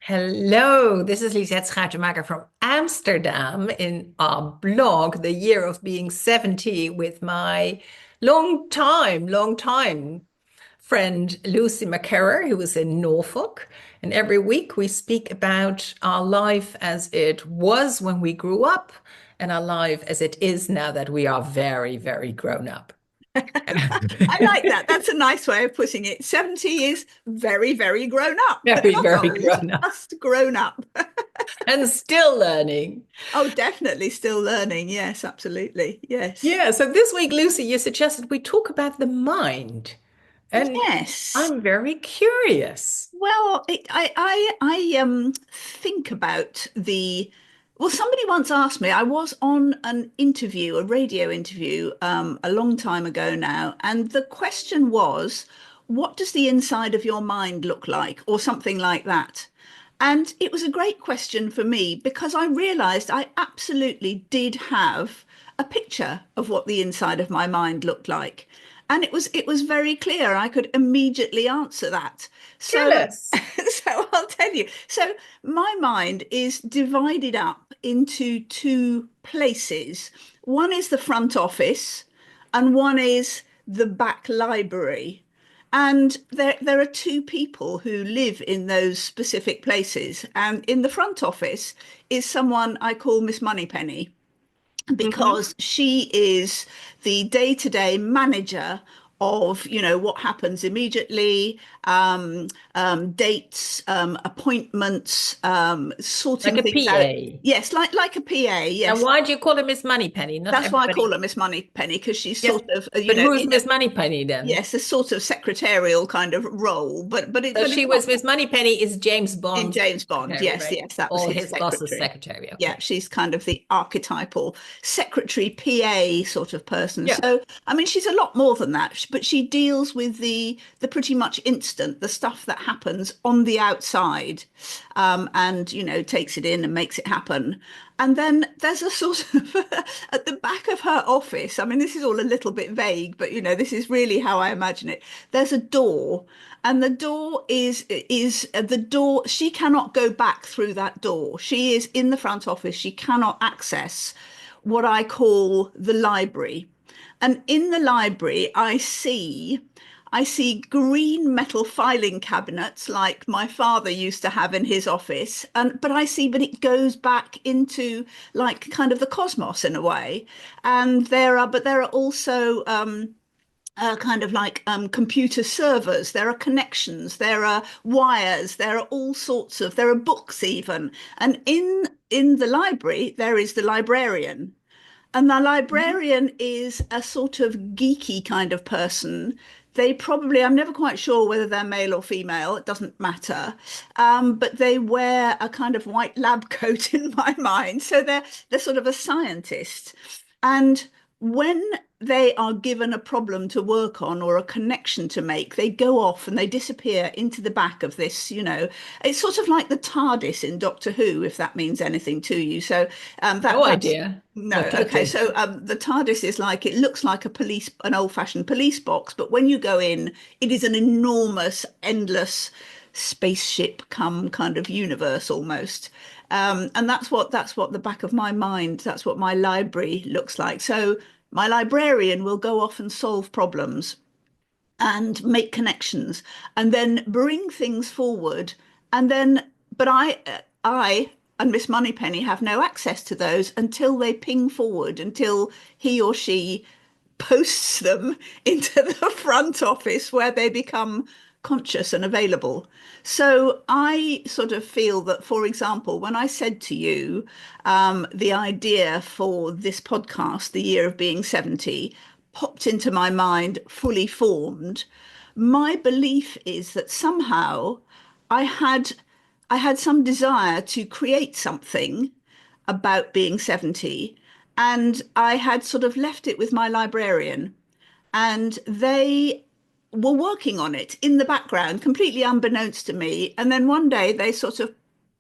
Hello, this is Lisette Schuitenmaker from Amsterdam in our blog, The Year of Being 70, with my long time friend Lucy McCarrer, who is in Norfolk. And every week we speak about our life as it was when we grew up and our life as it is now that we are very grown up. I like that. That's a nice way of putting it. 70 is very grown up, but not Very old, grown up just grown up. and still learning. Oh, definitely still learning. Yes, absolutely. Yes. Yeah, so this week, Lucy, you suggested we talk about the mind, and Yes. I'm very curious. Well, I think about well, somebody once asked me, I was on an interview, a radio interview, a long time ago now, and the question was, what does the inside of your mind look like, or something like that? And it was a great question for me because I realized I absolutely did have a picture of what the inside of my mind looked like. And it was very clear. I could immediately answer that. Tell So us. so I'll tell you. So my mind is divided up into two places. One is the front office and one is the back library. And there are two people who live in those specific places. And in the front office is someone I call Miss Moneypenny Hmm. because she is the day-to-day manager of, what happens immediately, dates, appointments, Like sorting a things out. PA. Yes, like a PA. And Yes, why do you call her Miss Moneypenny? Not that's why I call everybody. her Miss Moneypenny because she's Yeah. sort of, But who's in a Miss Moneypenny then? yes, a sort of secretarial kind of role, So but she it's was not. Miss Moneypenny is James In Bond's James Bond, secretary, yes, right? yes, that was Or his his boss's secretary. secretary. Yeah, Okay. she's kind of the archetypal secretary PA sort of person. Yeah. So, I mean, she's a lot more than that, but she deals with the pretty much instant, the stuff that happens on the outside, and takes it in and makes it happen. And then there's a sort of at the back of her office. I mean, this is all a little bit vague, but this is really how I imagine it. There's a door, and the door is the door. She cannot go back through that door. She is in the front office. She cannot access what I call the library. And in the library, I see green metal filing cabinets like my father used to have in his office. And but it goes back into like kind of the cosmos in a way. And there are also kind of like computer servers. There are connections, there are wires, there are all sorts of, there are books even. And in the library, there is the librarian. And the Mhm. librarian is a sort of geeky kind of person. They probably, I'm never quite sure whether they're male or female, it doesn't matter. But they wear a kind of white lab coat in my mind. So they're sort of a scientist. And when they are given a problem to work on or a connection to make, they go off and they disappear into the back of this, it's sort of like the TARDIS in Doctor Who, if that means anything to you. So No that's idea. no, What does okay. it? So the TARDIS is like it looks like an old-fashioned police box, but when you go in, it is an enormous, endless spaceship come kind of universe almost. And that's what the back of my mind, that's what my library looks like. So my librarian will go off and solve problems and make connections and then bring things forward. And then, but I and Miss Moneypenny have no access to those until they ping forward, until he or she posts them into the front office where they become conscious and available. So I sort of feel that, for example, when I said to you the idea for this podcast, The Year of Being 70, popped into my mind fully formed, my belief is that somehow I had I had some desire to create something about being 70, and I had sort of left it with my librarian, and they were working on it in the background, completely unbeknownst to me. And then one day they sort of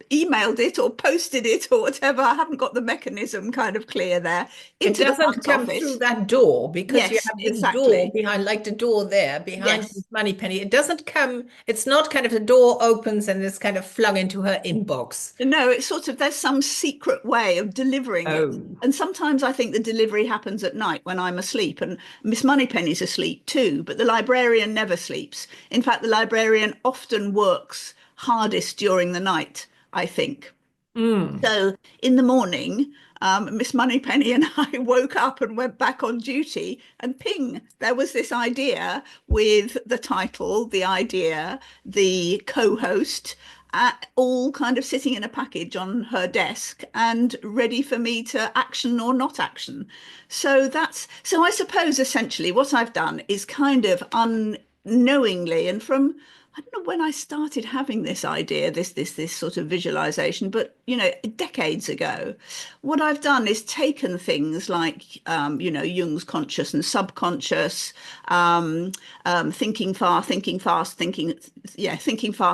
emailed it or posted it or whatever. I haven't got the mechanism kind of clear there It into the doesn't front come through office. that door because you Yes, have this door exactly. behind, like the door there behind Yes. this Moneypenny. It doesn't come, it's not kind of the door opens and it's kind of flung into her inbox. No, it's sort of there's some secret way of delivering it. Oh. And sometimes I think the delivery happens at night when I'm asleep, and Miss Moneypenny's asleep too, but the librarian never sleeps. In fact, the librarian often works hardest during the night, I think. Mm. So in the morning, Miss Moneypenny and I woke up and went back on duty, and ping, there was this idea with the title, the idea, the co-host, all kind of sitting in a package on her desk and ready for me to action or not action. So I suppose essentially what I've done is kind of unknowingly and from I don't know when I started having this idea, this sort of visualization, but decades ago, what I've done is taken things like Jung's conscious and subconscious, thinking fast, thinking fast,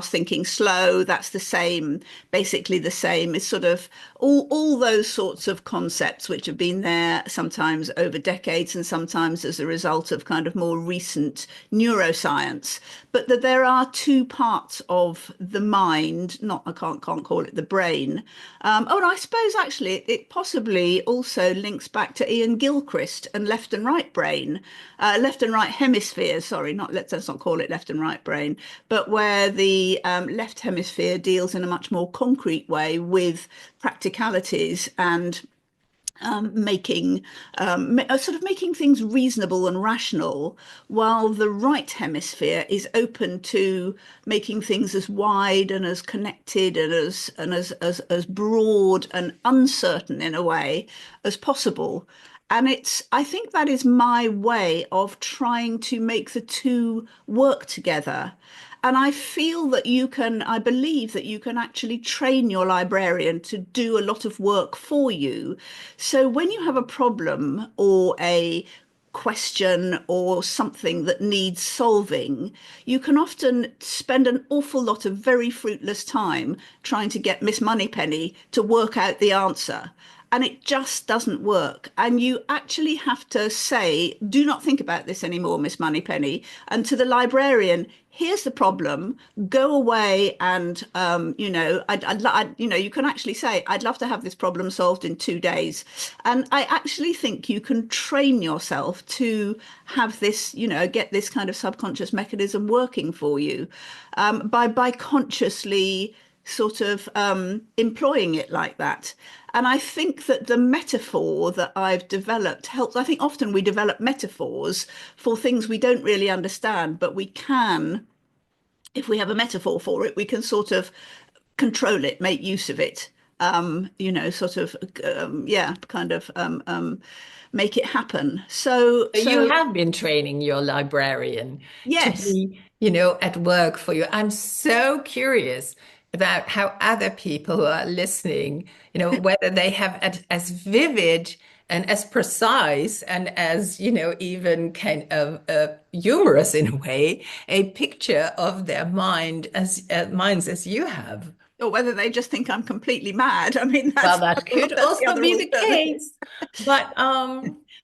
thinking slow. That's the same, basically the same. It's sort of all those sorts of concepts which have been there sometimes over decades and sometimes as a result of kind of more recent neuroscience, but that there are two parts of the mind, not I can't call it the brain. And I suppose actually it possibly also links back to Ian Gilchrist and left and right brain, left and right hemispheres. Sorry, not let's not call it left and right brain, but where the left hemisphere deals in a much more concrete way with practicalities and making sort of making things reasonable and rational, while the right hemisphere is open to making things as wide and as connected and as broad and uncertain in a way as possible. And I think that is my way of trying to make the two work together. And I believe that you can actually train your librarian to do a lot of work for you. So when you have a problem or a question or something that needs solving, you can often spend an awful lot of very fruitless time trying to get Miss Moneypenny to work out the answer. And it just doesn't work. And you actually have to say, do not think about this anymore, Miss Moneypenny. And to the librarian, here's the problem. Go away and, you can actually say, I'd love to have this problem solved in 2 days. And I actually think you can train yourself to have this, get this kind of subconscious mechanism working for you by consciously sort of employing it like that. And I think that the metaphor that I've developed helps. I think often we develop metaphors for things we don't really understand, but we can, if we have a metaphor for it, we can sort of control it, make use of it, sort of, yeah, kind of make it happen. You So have been training your librarian to yes. be, at work for you. I'm so curious about how other people who are listening, whether they have as vivid and as precise and as, even kind of humorous in a way, a picture of their minds as you have. Or whether they just think I'm completely mad. I mean, Well, that could that's the also other be the alternative. case. But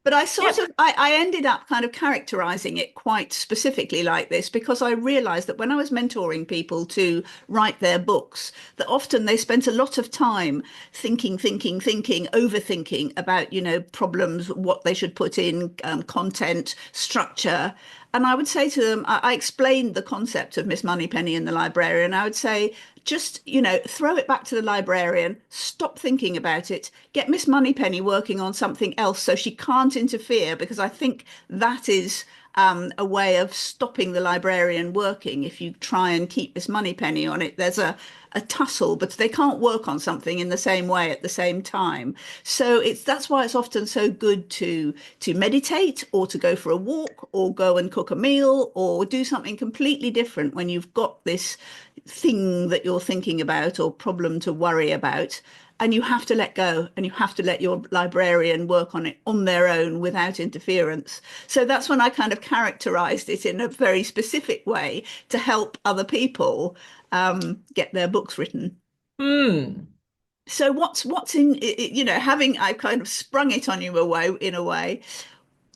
But yeah, I ended up kind of characterizing it quite specifically like this because I realized that when I was mentoring people to write their books, that often they spent a lot of time thinking, overthinking about, problems, what they should put in, content, structure. And I would say to them, I explained the concept of Miss Moneypenny and the librarian. I would say, just, throw it back to the librarian, stop thinking about it, get Miss Moneypenny working on something else so she can't interfere, because I think that is a way of stopping the librarian working. If you try and keep Miss Moneypenny on it, there's a tussle, but they can't work on something in the same way at the same time. So that's why it's often so good to meditate or to go for a walk or go and cook a meal or do something completely different when you've got this thing that you're thinking about or problem to worry about. And you have to let go and you have to let your librarian work on it on their own without interference. So that's when I kind of characterized it in a very specific way to help other people get their books written. Hmm. So what's in having I kind of sprung it on you away in a way.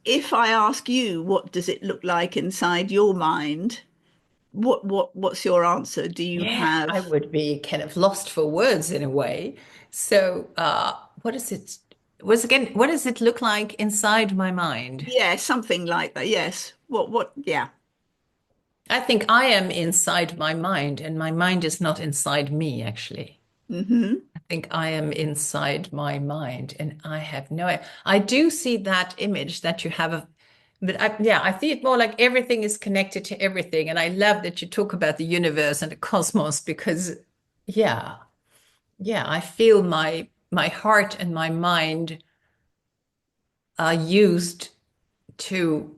If I ask you, what does it look like inside your mind? What's your answer? Do you Yeah, I have, would be kind of lost for words in a way. So, what is it? Was again, what does it look like inside my mind? yeah, something like that? Yes. Yeah. I think I am inside my mind, and my mind is not inside me, actually. Hmm. I think I am inside my mind, and I have no idea. I do see that image that you have of, but yeah, I see it more like everything is connected to everything. And I love that you talk about the universe and the cosmos because, yeah, yeah, I feel my heart and my mind are used to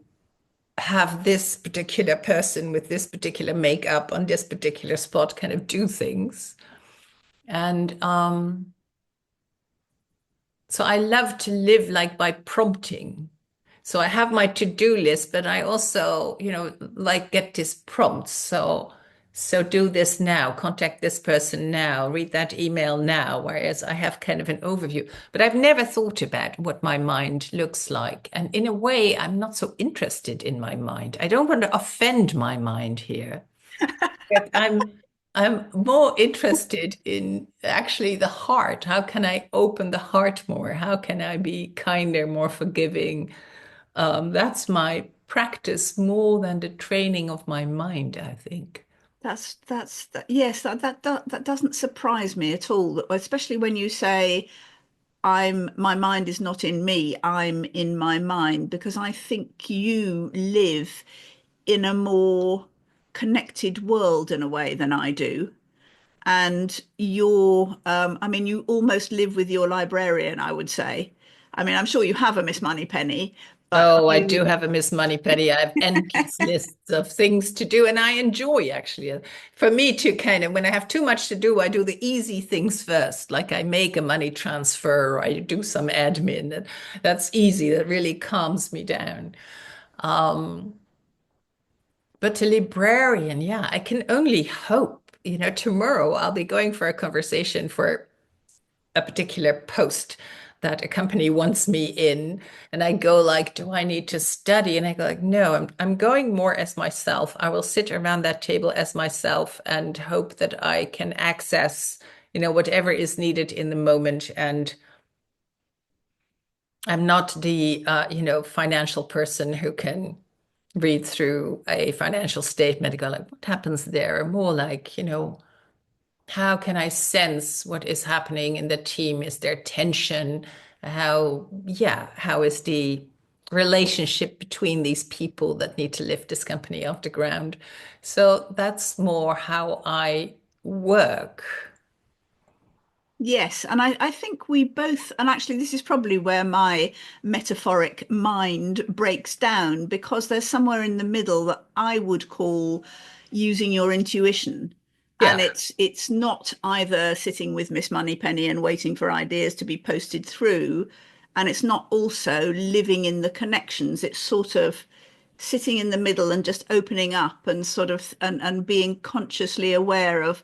have this particular person with this particular makeup on this particular spot kind of do things. And so I love to live like by prompting. So I have my to-do list, but I also, like get this prompt. So do this now, contact this person now, read that email now. Whereas I have kind of an overview, but I've never thought about what my mind looks like. And in a way, I'm not so interested in my mind. I don't want to offend my mind here. But I'm more interested in actually the heart. How can I open the heart more? How can I be kinder, more forgiving? That's my practice more than the training of my mind, I think. Yes, that doesn't surprise me at all, especially when you say my mind is not in me, I'm in my mind, because I think you live in a more connected world in a way than I do. And I mean, you almost live with your librarian, I would say. I mean, I'm sure you have a Miss Moneypenny, but Oh, I do have a Miss Moneypenny. I have endless lists of things to do, and I enjoy actually. For me to kind of, when I have too much to do, I do the easy things first. Like I make a money transfer, or I do some admin. And that's easy. That really calms me down. Um, but a librarian, yeah, I can only hope. Tomorrow I'll be going for a conversation for a particular post that a company wants me in, and I go like, do I need to study? And I go like, no, I'm going more as myself. I will sit around that table as myself and hope that I can access, whatever is needed in the moment. And I'm not the financial person who can read through a financial statement and go like, what happens there? More like, how can I sense what is happening in the team? Is there tension? How is the relationship between these people that need to lift this company off the ground? So that's more how I work. yes, and I think we both, and actually, this is probably where my metaphoric mind breaks down because there's somewhere in the middle that I would call using your intuition. And Yeah, it's not either sitting with Miss Moneypenny and waiting for ideas to be posted through, and it's not also living in the connections. It's sort of sitting in the middle and just opening up and sort of and being consciously aware of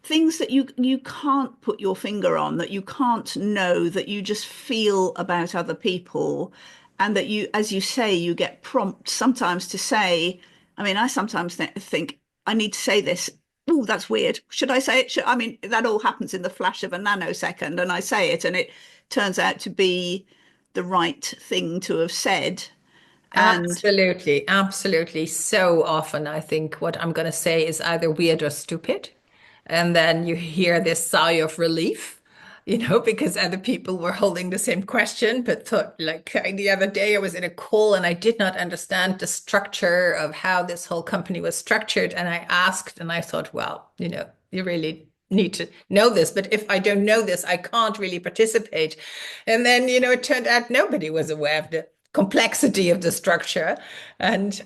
things that you can't put your finger on, that you can't know, that you just feel about other people, and that you, as you say, you get prompts sometimes to say, I mean, I sometimes think I need to say this. Oh, that's weird. Should I say it? I mean, that all happens in the flash of a nanosecond, and I say it, and it turns out to be the right thing to have said. And absolutely. Absolutely. So often, I think what I'm going to say is either weird or stupid. And then you hear this sigh of relief, because other people were holding the same question, but thought like the other day I was in a call and I did not understand the structure of how this whole company was structured. And I asked and I thought, well, you really need to know this. But if I don't know this, I can't really participate. And then, it turned out nobody was aware of the complexity of the structure. And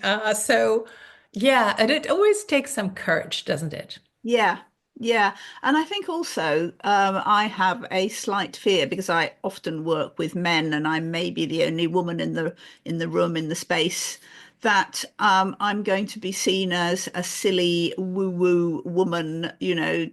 yeah, and it always takes some courage, doesn't it? yeah, yeah. And I think also I have a slight fear because I often work with men and I may be the only woman in the room, in the space, that I'm going to be seen as a silly woo-woo woman,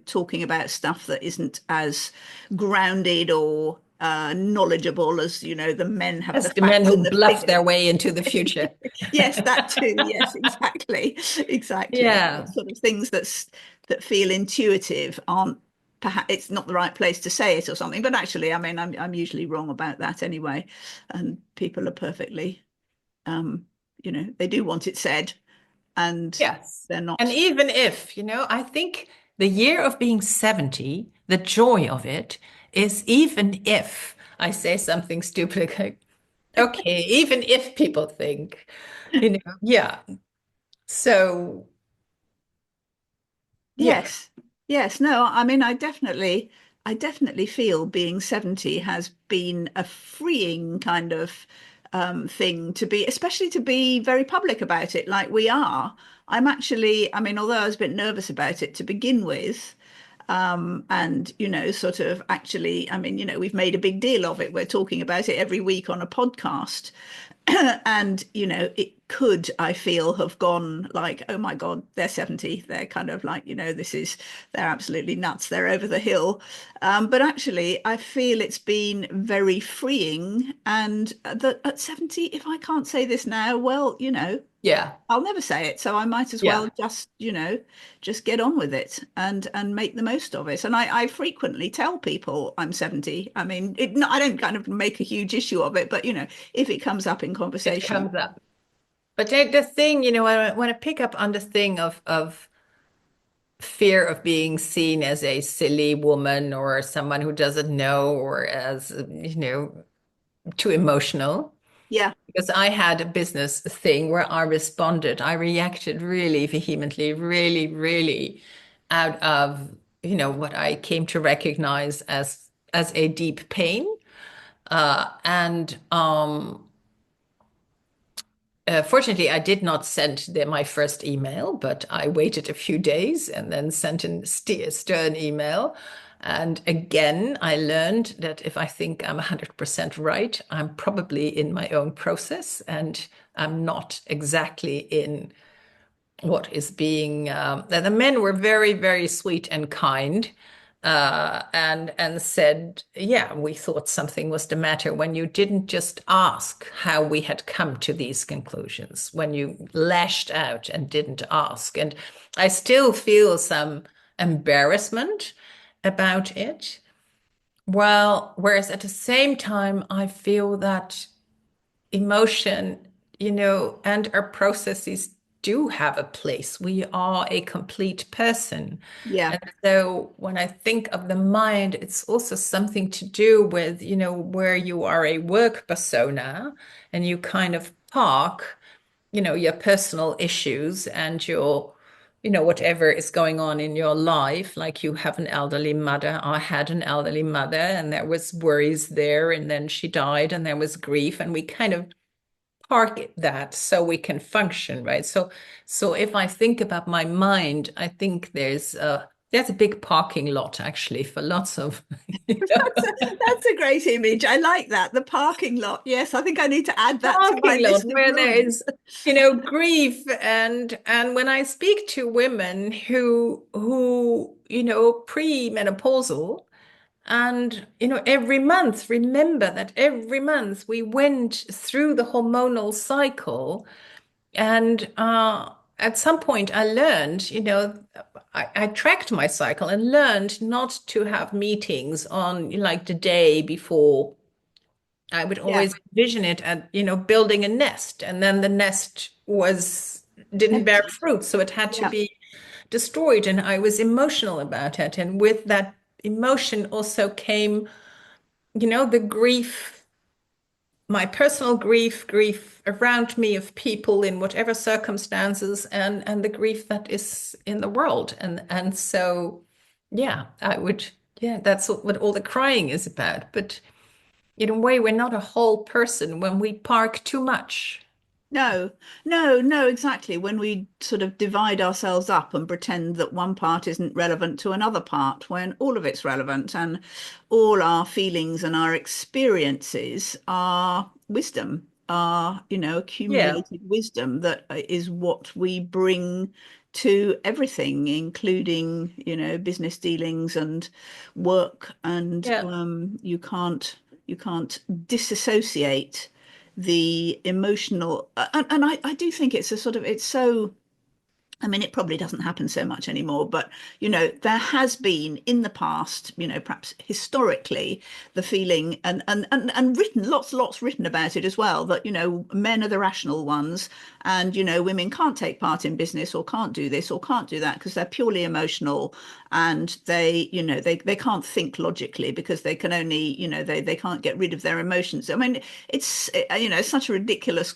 talking about stuff that isn't as grounded or knowledgeable as, the men have As the the men facts who and the bluff their figures. way into the future. Yes, that too. Yes, exactly. Exactly. The Yeah. sort of things that feel intuitive aren't, perhaps it's not the right place to say it or something, but actually, I mean, I'm usually wrong about that anyway, and people are perfectly, um, they do want it said, and Yes. they're And not. even if, I think the year of being 70, the joy of it is even if I say something stupid, like, okay, even if people think, yeah. So, yeah, Yes, yes. No, I mean, I definitely feel being 70 has been a freeing kind of thing to be, especially to be very public about it, like we are. I mean, although I was a bit nervous about it to begin with, and sort of actually, I mean, we've made a big deal of it. We're talking about it every week on a podcast. And it could, I feel, have gone like, oh my God, they're 70, they're kind of like, they're absolutely nuts, they're over the hill. But actually I feel it's been very freeing, and that at 70, if I can't say this now, well, yeah, I'll never say it, so I might as well yeah. just get on with it and make the most of it. And I frequently tell people I'm 70. I mean, I don't kind of make a huge issue of it, but if it comes up in It conversation. comes up. But the thing, when I pick up on the thing of fear of being seen as a silly woman or someone who doesn't know or as, too emotional. Yeah, Because I had a business thing where I responded, I reacted really vehemently, really, really out of, what I came to recognize as a deep pain. And Fortunately, I did not send them my first email, but I waited a few days and then sent a stern email. And again, I learned that if I think I'm 100% right, I'm probably in my own process and I'm not exactly in what is being the men were very, very sweet and kind, and said, yeah, we thought something was the matter when you didn't just ask how we had come to these conclusions, when you lashed out and didn't ask. And I still feel some embarrassment about it. Well, whereas at the same time, I feel that emotion, and our processes do have a place. We are a complete person. yeah, And so when I think of the mind, it's also something to do with, where you are a work persona and you kind of park, your personal issues and your, whatever is going on in your life. Like you have an elderly mother. I had an elderly mother and there was worries there, and then she died and there was grief, and we kind of park that so we can function, right? So if I think about my mind, I think there's a big parking lot actually for lots of that's a great image. I like that. The parking lot. Yes, I think I need to add that to my parking lot list of where there rules. is, grief. And when I speak to women who pre-menopausal, and every month, remember that every month we went through the hormonal cycle. And at some point, I learned, I tracked my cycle and learned not to have meetings on like the day before. I would Yeah, always envision it at, building a nest, and then the nest didn't bear empty. fruit, so it had to Yeah, be destroyed. And I was emotional about it. And with that emotion also came, the grief, my personal grief around me of people in whatever circumstances, and the grief that is in the world. And so, yeah, yeah, that's what all the crying is about. But in a way, we're not a whole person when we park too much. no, no, no, exactly. When we sort of divide ourselves up and pretend that one part isn't relevant to another part, when all of it's relevant, and all our feelings and our experiences are wisdom. our, Yeah. accumulated wisdom that is what we bring to everything, including, business dealings and work. And Yeah. you can't disassociate the emotional. And I do think it's a sort of, it's so. I mean, it probably doesn't happen so much anymore, but there has been in the past, perhaps historically, the feeling and written lots written about it as well, that men are the rational ones, and women can't take part in business or can't do this or can't do that because they're purely emotional, and they can't think logically because they can only, they can't get rid of their emotions. I mean, it's such a ridiculous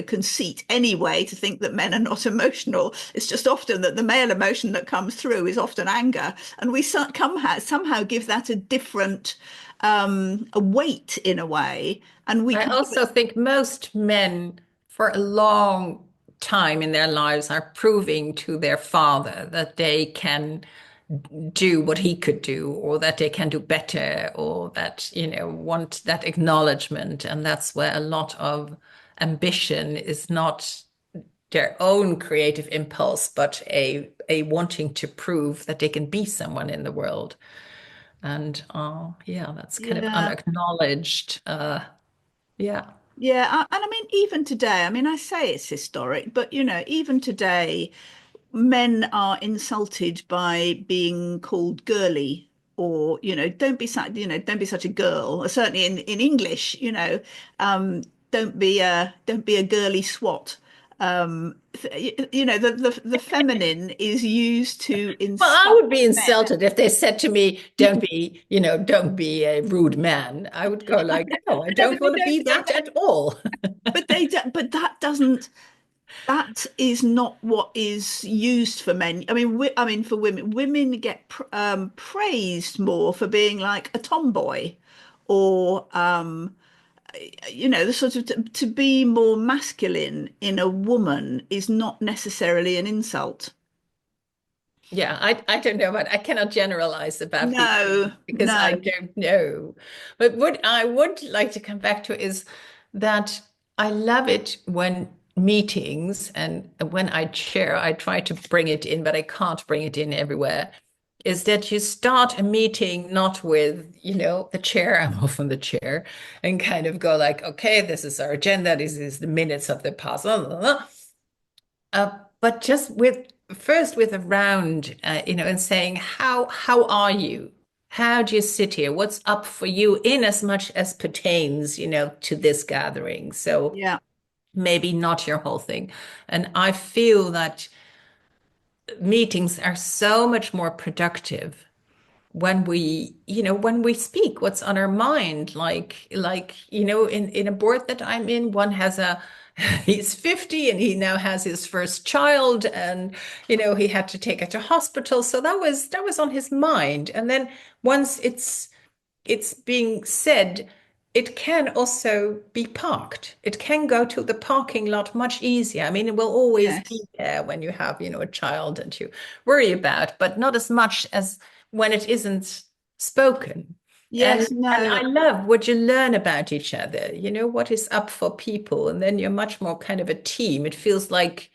conceit anyway to think that men are not emotional. It's just often that the male emotion that comes through is often anger, and we somehow give that a different a weight in a way, and we I can give also it. think most men, for a long time in their lives, are proving to their father that they can do what he could do, or that they can do better, or that, want that acknowledgement. And that's where a lot of ambition is not their own creative impulse, but a wanting to prove that they can be someone in the world. And yeah, that's kind of Yeah, unacknowledged. Yeah. yeah, and I mean, even today, I mean, I say it's historic, but even today, men are insulted by being called girly, or don't be such a girl. Certainly in English, don't be a girly swat. The feminine is used to Well, I insult would be men. insulted if they said to me, don't be a rude man. I would go like, no, I No, don't but they want to don't. be that at all. But that doesn't. That is not what is used for men. I mean, for women, women get praised more for being like a tomboy, or the sort of to be more masculine in a woman is not necessarily an insult. Yeah, I don't know, but I cannot generalize about these things No, because I no. don't know. But what I would like to come back to is that I love it when meetings and when I chair, I try to bring it in, but I can't bring it in everywhere. Is that you start a meeting not with, the chair, I'm often the chair, and kind of go like, okay, this is our agenda, this is the minutes of the past, blah, blah, blah. But just first with a round, and saying, how are you? How do you sit here? What's up for you in as much as pertains, to this gathering? So Yeah. maybe not your whole thing. And I feel that meetings are so much more productive when we speak what's on our mind, like in a board that I'm in, one has a he's 50 and he now has his first child, and he had to take her to hospital, so that was on his mind. And then once it's being said, it can also be parked. It can go to the parking lot much easier. I mean, it will always be Yes. there when you have, a child that you worry about, but not as much as when it isn't spoken. And Yes. and I No. love what you learn about each other, what is up for people, and then you're much more kind of a team. It feels like,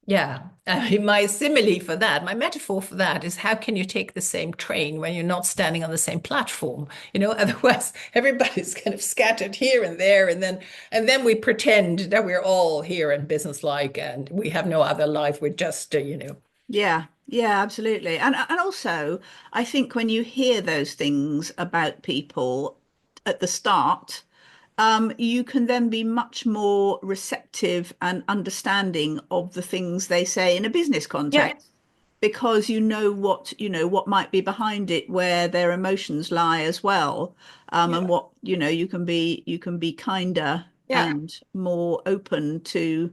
yeah, I mean, my simile for that, my metaphor for that is, how can you take the same train when you're not standing on the same platform? Otherwise everybody's kind of scattered here and there, and then we pretend that we're all here and businesslike and we have no other life. We're just, Yeah, yeah, absolutely. And also, I think when you hear those things about people at the start, you can then be much more receptive and understanding of the things they say in a business yeah, context, because you know what might be behind it, where their emotions lie as well, and yeah, what you can be kinder yeah. and more open to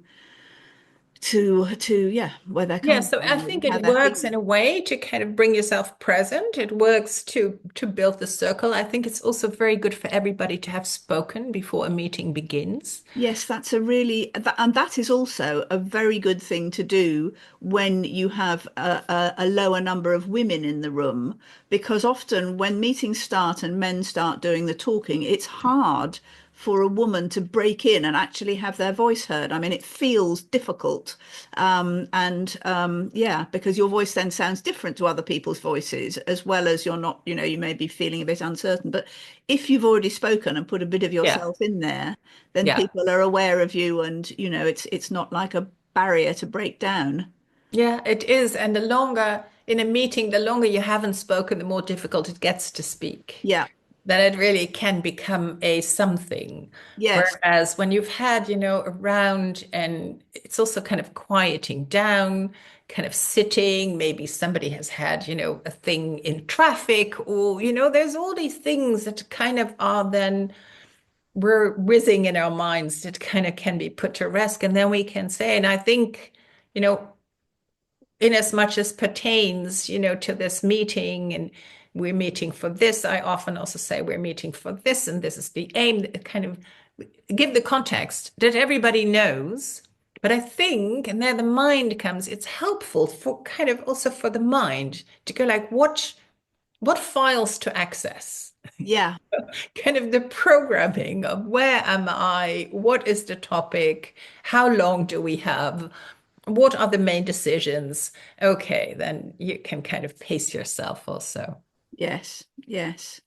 yeah, where they're Yeah, coming so I from think and how it they're works in feeling. a way to kind of bring yourself present. It works to build the circle. I think it's also very good for everybody to have spoken before a meeting begins. Yes, and that is also a very good thing to do when you have a lower number of women in the room, because often when meetings start and men start doing the talking, it's hard for a woman to break in and actually have their voice heard. I mean, it feels difficult. And yeah, because your voice then sounds different to other people's voices, as well as you're not, you may be feeling a bit uncertain. But if you've already spoken and put a bit of Yeah. yourself in there, then Yeah. people are aware of you, and it's not like a barrier to break down. Yeah, it is. And the longer in a meeting, the longer you haven't spoken, the more difficult it gets to speak. Yeah. Then it really can become a something. Yes. Whereas when you've had, a round and it's also kind of quieting down, kind of sitting, maybe somebody has had, a thing in traffic, or, there's all these things that kind of are then we're whizzing in our minds that kind of can be put to rest. And then we can say, and I think, you know, in as much as pertains, to this meeting and we're meeting for this, I often also say we're meeting for this and this is the aim, kind of give the context that everybody knows. But I think, and then the mind comes, it's helpful for kind of also for the mind to go like, what files to access? Yeah. Kind of the programming of where am I? What is the topic? How long do we have? What are the main decisions? Okay, then you can kind of pace yourself also. Yes. Yes.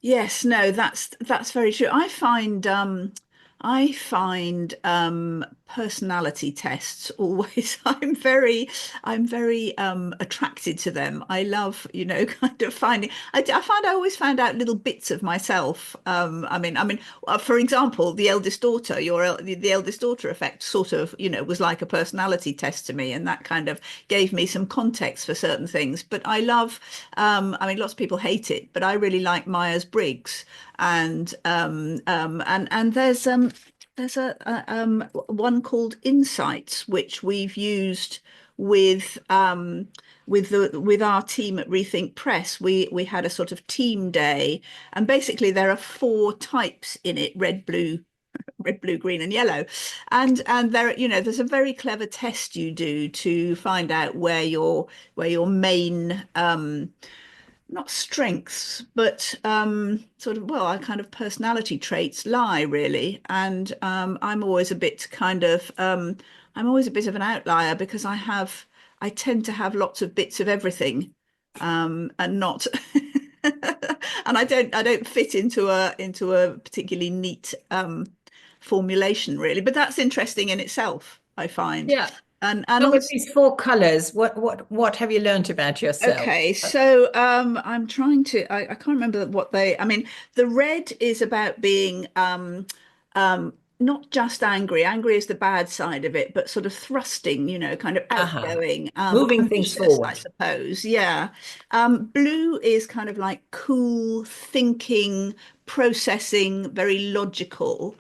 Yes, no, that's very true. I find personality tests always I'm very attracted to them. I love, kind of finding I find I always found out little bits of myself. I mean, for example, the eldest daughter, the eldest daughter effect sort of, was like a personality test to me, and that kind of gave me some context for certain things. But I love I mean, lots of people hate it, but I really like Myers-Briggs, and there's a one called Insights, which we've used with with our team at Rethink Press. We had a sort of team day, and basically there are four types in it: red, blue, green, and yellow. And there, there's a very clever test you do to find out where your main not strengths, but sort of, well, our kind of personality traits lie, really. And I'm always a bit of an outlier because I tend to have lots of bits of everything, and not, and I don't fit into a particularly neat formulation, really. But that's interesting in itself, I find. Yeah. And So with also, these four colors, what have you learned about yourself? okay, so I'm trying to. I can't remember what they. I mean, the red is about being not just angry. Angry is the bad side of it, but sort of thrusting. Kind of Uh-huh. outgoing, Moving things ambitious, I forward. suppose. Yeah. Blue is kind of like cool, thinking, processing, very logical.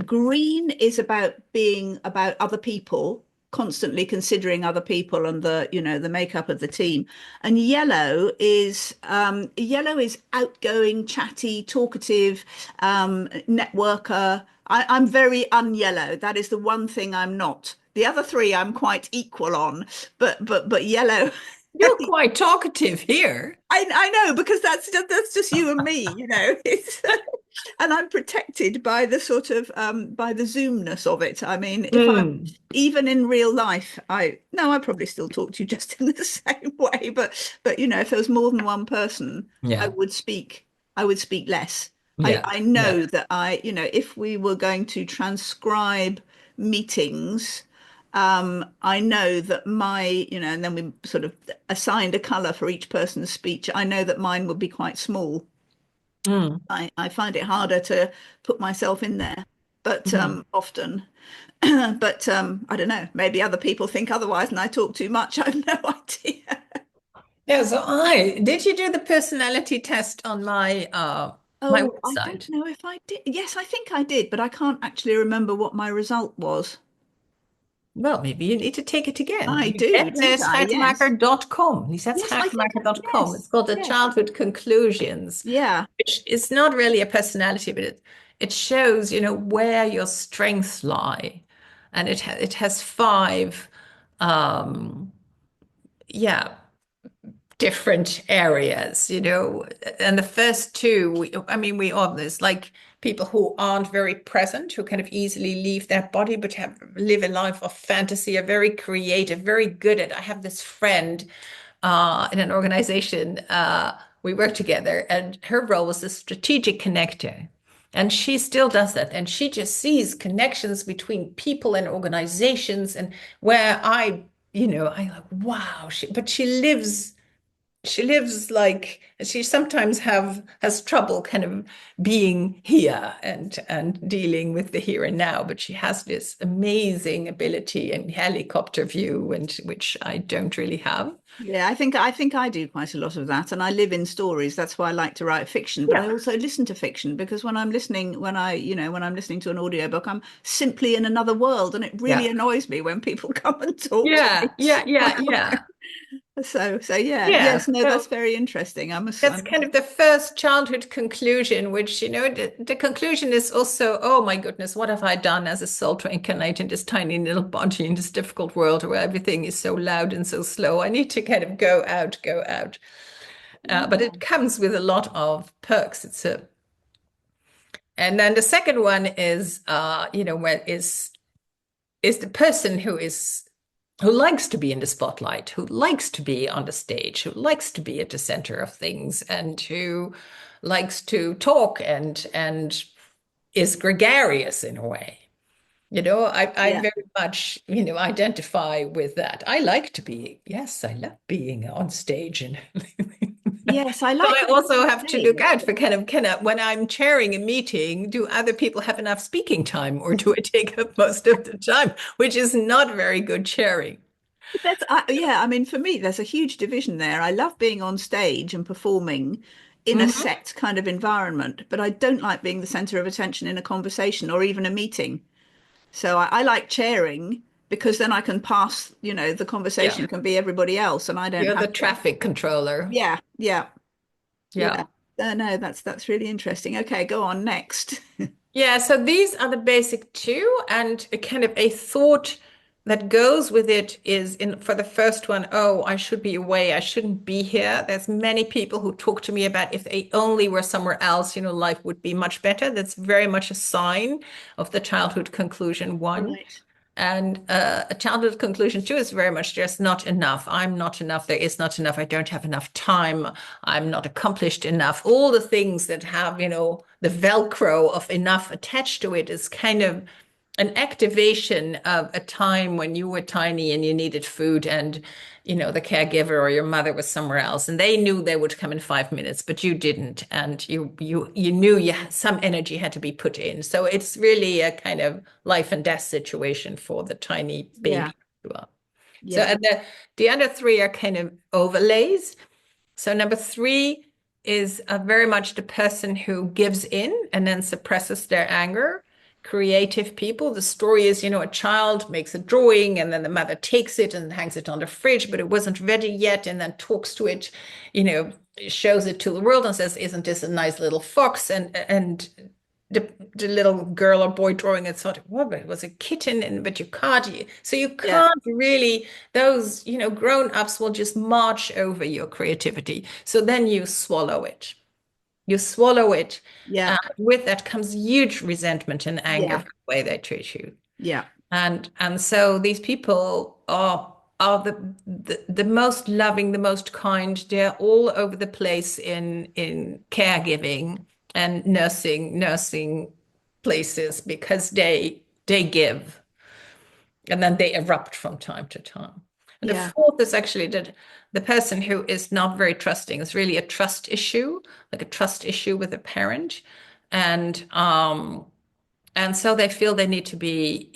Green is about being about other people, constantly considering other people and the makeup of the team. And yellow is outgoing, chatty, talkative, networker. I'm very un-yellow. That is the one thing I'm not. The other three I'm quite equal on, but yellow. You're quite talkative here. I know, because that's just you and me, It's and I'm protected by the sort of by the zoomness of it. I mean, if I Mm. even in real life, I probably still talk to you just in the same way, but if there was more than one person, I Yeah. would speak I would speak less. I Yeah. I Yeah. know that if we were going to transcribe meetings, I know that and then we sort of assigned a color for each person's speech. I know that mine would be quite small. Mm. I find it harder to put myself in there, but Mhm. often. But I don't know. Maybe other people think otherwise, and I talk too much. I have no idea. Yeah, so did you do the personality test on my Oh, I don't website? know if I did. Yes, I think I did, but I can't actually remember what my result was. Well, maybe you need to take it again. I do, don't I? Yes. Lisettehackmaker.com. Yes, I think. Lisettehackmaker.com. It's Yes. called the Yes. Childhood Conclusions, Yeah. which is not really a personality, but it shows, where your strengths lie. And it has five, um, yeah, different areas, and the first two, I mean, we all there's like people who aren't very present, who kind of easily leave their body, but live a life of fantasy, are very creative, very good at. I have this friend in an organization. We work together, and her role was a strategic connector. And she still does that. And she just sees connections between people and organizations. And where I like, wow, but she lives like she sometimes has trouble kind of being here and dealing with the here and now, but she has this amazing ability and helicopter view, and which I don't really have. Yeah, I think I do quite a lot of that, and I live in stories. That's why I like to write fiction. But I Yeah. also listen to fiction because when I'm listening to an audiobook, I'm simply in another world, and it really Yeah. annoys me when people come and talk to me. Yeah, yeah, yeah, yeah. So yeah, Yeah. yes, no, that's So very interesting. that's kind of the first childhood conclusion, which, the conclusion is also, oh my goodness, what have I done as a soul to incarnate in this tiny little body in this difficult world where everything is so loud and so slow? I need to kind of go out, go out. But it comes with a lot of perks. And then the second one is, where is the person who likes to be in the spotlight, who likes to be on the stage, who likes to be at the center of things, and who likes to talk and is gregarious in a way. I Yeah. very much, identify with that. I like to be, yes, I love being on stage and Yes, I so like I being also on have to look stage. out for kind of when I'm chairing a meeting, do other people have enough speaking time or do I take up most of the time, which is not very good chairing. Yeah, I mean, for me, there's a huge division there. I love being on stage and performing in a Hmm. set kind of environment, but I don't like being the center of attention in a conversation or even a meeting. So I like chairing because then I can pass, the Yeah. conversation can be everybody else and I don't You're the have to. traffic controller. Yeah, yeah, yeah. Yeah. No, that's really interesting. Okay, go on next. Yeah, so these are the basic two, and a kind of a thought that goes with it is in for the first one, oh, I should be away, I shouldn't be here. There's many people who talk to me about if they only were somewhere else, life would be much better. That's very much a sign of the childhood conclusion one. Right. And a childhood conclusion too is very much there's not enough. I'm not enough. There is not enough. I don't have enough time. I'm not accomplished enough. All the things that have, the Velcro of enough attached to it is kind of an activation of a time when you were tiny and you needed food and the caregiver or your mother was somewhere else and they knew they would come in 5 minutes but you didn't and you knew some energy had to be put in, so it's really a kind of life and death situation for the tiny Yeah, baby as well. So yeah, and the other three are kind of overlays. So number three is very much the person who gives in and then suppresses their anger. Creative people. The story is, a child makes a drawing and then the mother takes it and hangs it on the fridge, but it wasn't ready yet, and then talks to it, shows it to the world and says, "Isn't this a nice little fox?" And the little girl or boy drawing it thought, well, but it was a kitten, and but you can't. So you yeah, can't really, those, grown-ups will just march over your creativity. So then you swallow it. You swallow it. yeah, With that comes huge resentment and anger yeah, for the way they treat you. yeah, And so these people are the most loving, the most kind. They're all over the place in caregiving and nursing places because they give and then they erupt from time to time. And the yeah, fourth is actually that the person who is not very trusting is really a trust issue, like a trust issue with a parent. And and so they feel they need to be,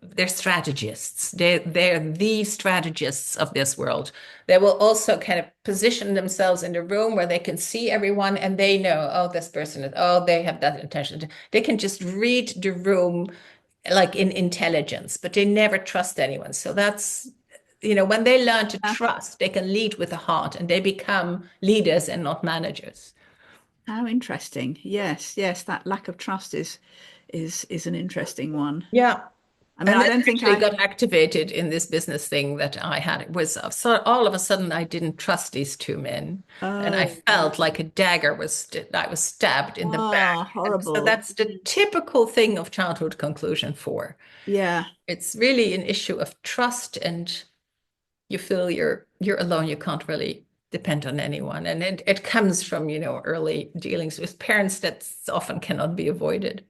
they're strategists. They're the strategists of this world. They will also kind of position themselves in the room where they can see everyone and they know, oh, this person is, oh, they have that intention. They can just read the room like in intelligence, but they never trust anyone. So that's, when they learn to yeah. trust, they can lead with the heart and they become leaders and not managers. How interesting. Yes, yes, that lack of trust is an interesting one. Yeah. I mean, And I then don't I think actually I, got activated in this business thing that I had. It was so all of a sudden I didn't trust these two men, and I oh, felt like a dagger I was stabbed in the oh, back. And so horrible. that's the typical thing of childhood conclusion for. Yeah. It's really an issue of trust, and you feel you're alone. You can't really depend on anyone, and it comes from early dealings with parents that often cannot be avoided.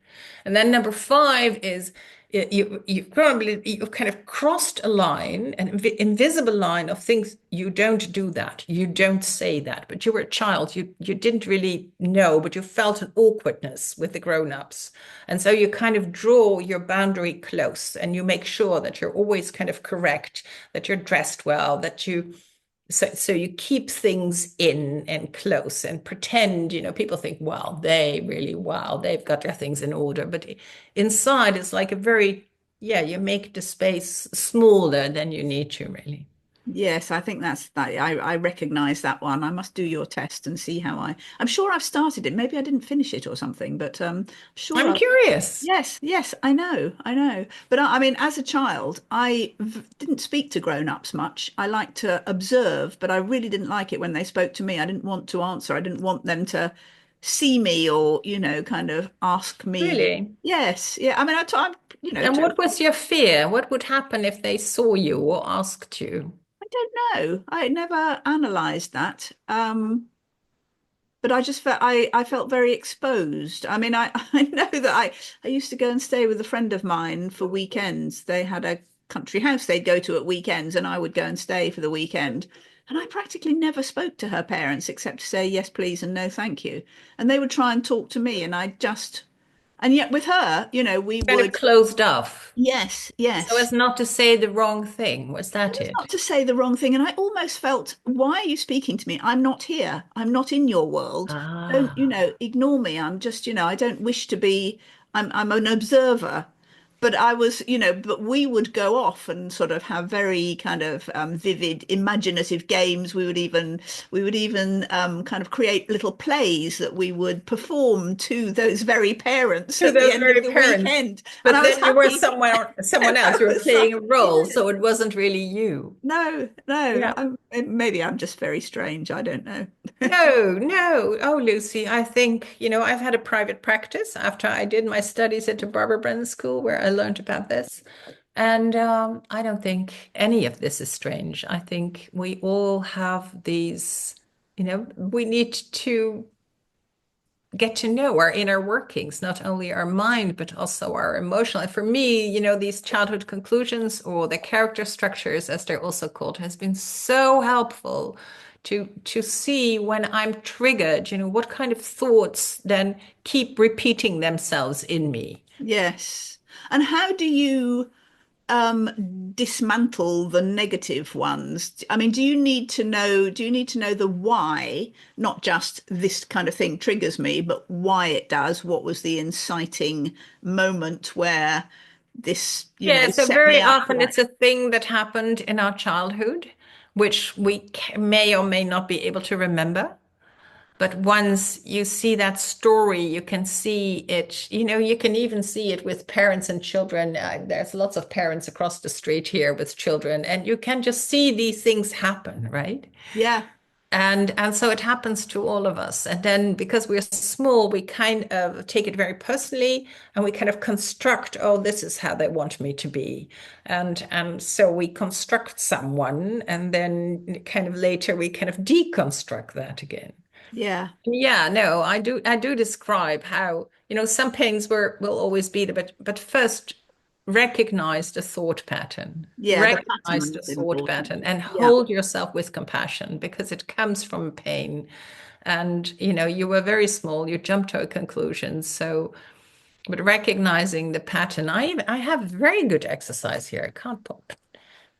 And then number five is you've kind of crossed a line, an invisible line of things. You don't do that, you don't say that, but you were a child. You didn't really know, but you felt an awkwardness with the grown-ups, and so you kind of draw your boundary close, and you make sure that you're always kind of correct, that you're dressed well, that you so you keep things in and close and pretend, people think, well, they've got their things in order. But inside it's like a very, yeah, you make the space smaller than you need to really. Yes, I think that's that. I recognize that one. I must do your test and see how I'm sure I've started it. Maybe I didn't finish it or something, but sure I'm I've. curious. Yes, yes, I know. But I mean, as a child, didn't speak to grown-ups much. I liked to observe, but I really didn't like it when they spoke to me. I didn't want to answer. I didn't want them to see me or, kind of ask me. Really? Yes, yeah. I mean, I'm, And what was your fear? What would happen if they saw you or asked you? I don't know. I never analysed that. But I just felt I felt very exposed. I mean, I know that I used to go and stay with a friend of mine for weekends. They had a country house they'd go to at weekends, and I would go and stay for the weekend. And I practically never spoke to her parents except to say yes, please, and no, thank you. And they would try and talk to me, and and yet with her, we Kind of would, closed off. yes, So as yes. not to say the wrong thing. Was that It's it? not to say the wrong thing. And I almost felt, why are you speaking to me? I'm not here. I'm not in your world. Don't, Ah. ignore me. I'm just, I don't wish to be, I'm an observer. But I was, but we would go off and sort of have very kind of vivid, imaginative games. We would even kind of create little plays that we would perform to those very parents To at the those end of very the parents. weekend. And But I was then you were happy. someone else. I You were was, playing a role, yeah. so it wasn't really you. No, no. Yeah. Maybe I'm just very strange. I don't know. No, no. Oh, Lucy, I think, I've had a private practice after I did my studies at the Barbara Brennan School where I learned about this. And I don't think any of this is strange. I think we all have these, we need to get to know our inner workings, not only our mind, but also our emotional. And for me, these childhood conclusions or the character structures, as they're also called, has been so helpful to see when I'm triggered, what kind of thoughts then keep repeating themselves in me. Yes. And how do you dismantle the negative ones? I mean, do you need to know the why, not just this kind of thing triggers me, but why it does? What was the inciting moment where this, Yeah, so set me very up for often that? it's a thing that happened in our childhood, which we may or may not be able to remember. But once you see that story, you can see it, you can even see it with parents and children. There's lots of parents across the street here with children, and you can just see these things happen, right? Yeah. And so it happens to all of us. And then because we're small, we kind of take it very personally and we kind of construct, oh, this is how they want me to be. And so we construct someone, and then kind of later we kind of deconstruct that again. Yeah. Yeah, no, I do describe how, some pains will always be there, but first recognize the thought pattern. Yeah, the Recognize pattern the is thought important. pattern and Yeah. hold yourself with compassion because it comes from pain. And you were very small, you jumped to a conclusion. So, but recognizing the pattern, I have very good exercise here. I can't pop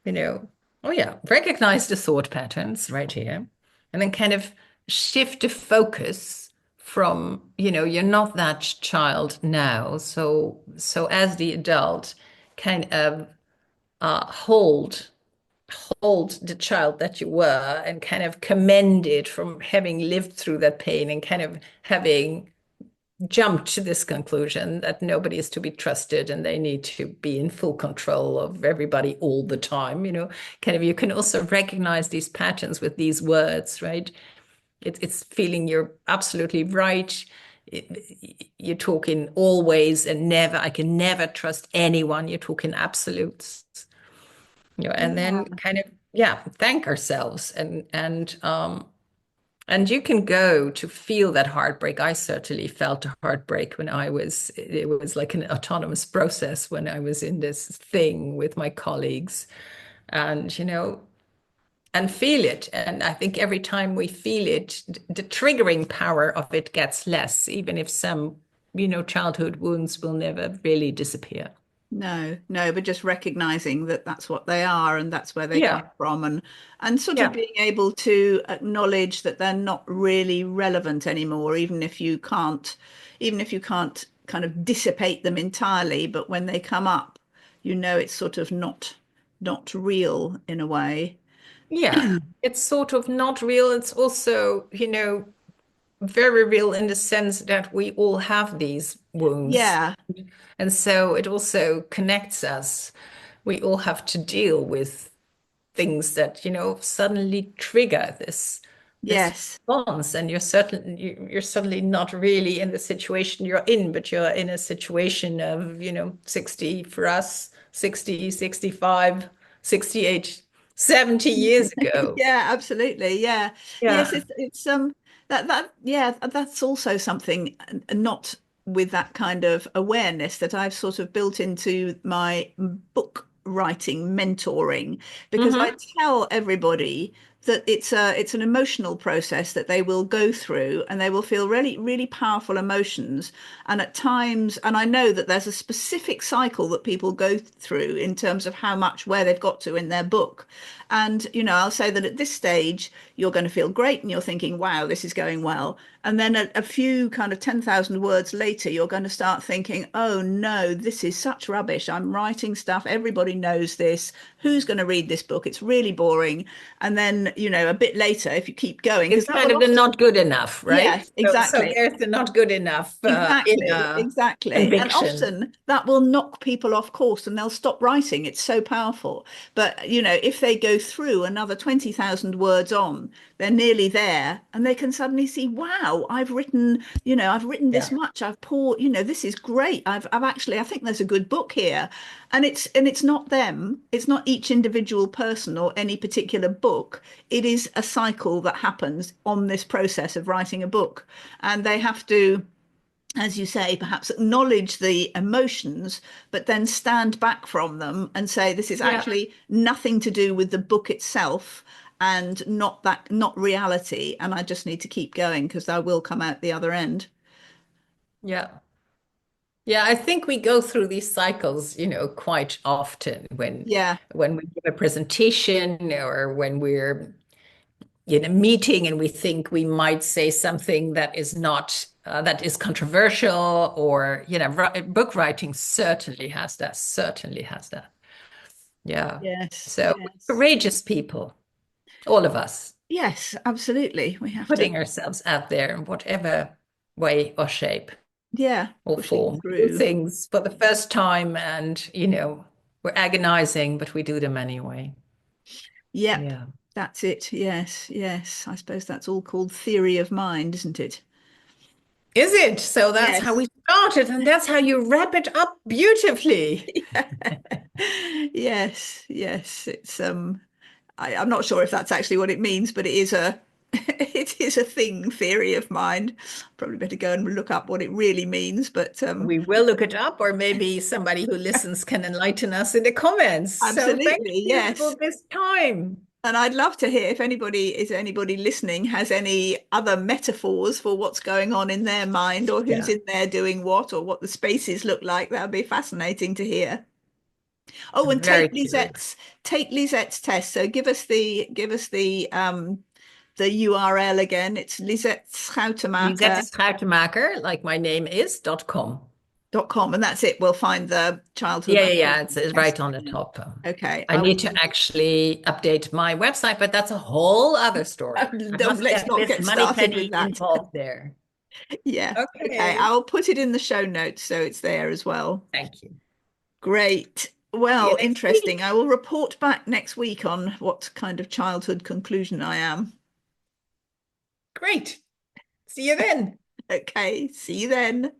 you know, oh yeah, recognize the thought patterns right here, and then kind of shift the focus from, you're not that child now. So as the adult, kind of hold the child that you were and kind of commend it from having lived through that pain and kind of having jumped to this conclusion that nobody is to be trusted and they need to be in full control of everybody all the time. Kind of you can also recognize these patterns with these words, right? It's feeling you're absolutely right. You're talking always and never. I can never trust anyone. You're talking absolutes. And then Yeah. kind of, yeah, thank ourselves and you can go to feel that heartbreak. I certainly felt a heartbreak it was like an autonomous process when I was in this thing with my colleagues and, and feel it. And I think every time we feel it, the triggering power of it gets less, even if some, childhood wounds will never really disappear. No, no, but just recognizing that that's what they are and that's where they come Yeah. from, and sort of Yeah. being able to acknowledge that they're not really relevant anymore, even if you can't kind of dissipate them entirely, but when they come up, it's sort of not real in a way. Yeah. It's sort of not real. It's also, very real in the sense that we all have these wounds. Yeah, And so it also connects us. We all have to deal with things that, suddenly trigger this yes. response. And you're suddenly not really in the situation you're in, but you're in a situation of, 60 for us, 60, 65, 68, 70 years ago. Yeah, absolutely. Yeah. Yes, Yeah. it's that yeah, that's also something not with that kind of awareness that I've sort of built into my book writing mentoring, because I Hmm. tell everybody that it's an emotional process that they will go through, and they will feel really really powerful emotions, and at times, and I know that there's a specific cycle that people go through in terms of how much where they've got to in their book. And, I'll say that at this stage, you're going to feel great and you're thinking, wow, this is going well. And then a few kind of 10,000 words later, you're going to start thinking, oh no, this is such rubbish. I'm writing stuff. Everybody knows this. Who's going to read this book? It's really boring. And then, a bit later, if you keep going, because It's that kind will of the often, not good enough, right? yes, So exactly. there's the not good enough Exactly, inner exactly. And conviction. often that will knock people off course and they'll stop writing. It's so powerful. But, if they go through another 20,000 words on, they're nearly there and they can suddenly see, wow, I've written this Yeah. much. I've poured, this is great. I've actually, I think there's a good book here. And it's not them. It's not each individual person or any particular book. It is a cycle that happens on this process of writing a book. And they have to, as you say, perhaps acknowledge the emotions, but then stand back from them and say, this is Yeah. actually nothing to do with the book itself and not reality. And I just need to keep going because I will come out the other end. Yeah. Yeah, I think we go through these cycles, quite often Yeah, when we give a presentation or when we're in a meeting and we think we might say something that is not that is controversial or, book writing certainly has that. Yeah. yes, So we're yes. courageous people, all of us, Yes, absolutely. We have to, putting ourselves out there in whatever way or shape yeah, or pushing form. We do through. things for the first time and, we're agonizing, but we do them anyway. Yep, Yeah. that's it. Yes, yes. I suppose that's all called theory of mind, isn't it? Is it? So that's how we Yes. started, and that's how you wrap it up beautifully. Yes, yes. I'm not sure if that's actually what it means, but it is a it is a thing, theory of mind. Probably better go and look up what it really means, but We will look it up, or maybe somebody who listens can enlighten us in the comments. So thank absolutely, you yes. for this time. And I'd love to hear if anybody listening has any other metaphors for what's going on in their mind, or who's Yeah, in there doing what, or what the spaces look like. That would be fascinating to hear. Oh, I'm and very curious. take Lisette's test. So give us the URL again. It's Lisette lisetteschoutemaker.com, Schuitenmaker, like my name is, .com. and that's it. We'll find the childhood Yeah. wound It's right test on the again. top. Okay, I I will need to actually update my website, but that's a whole other story. I must let's get not Miss get started Moneypenny with that. involved there. Yeah. Okay. Okay. I'll put it in the show notes so it's there as well. Thank you. Great. See you Well, next interesting. I week. will report back next week on what kind of childhood conclusion I am. Great. See you then. Okay. See you then.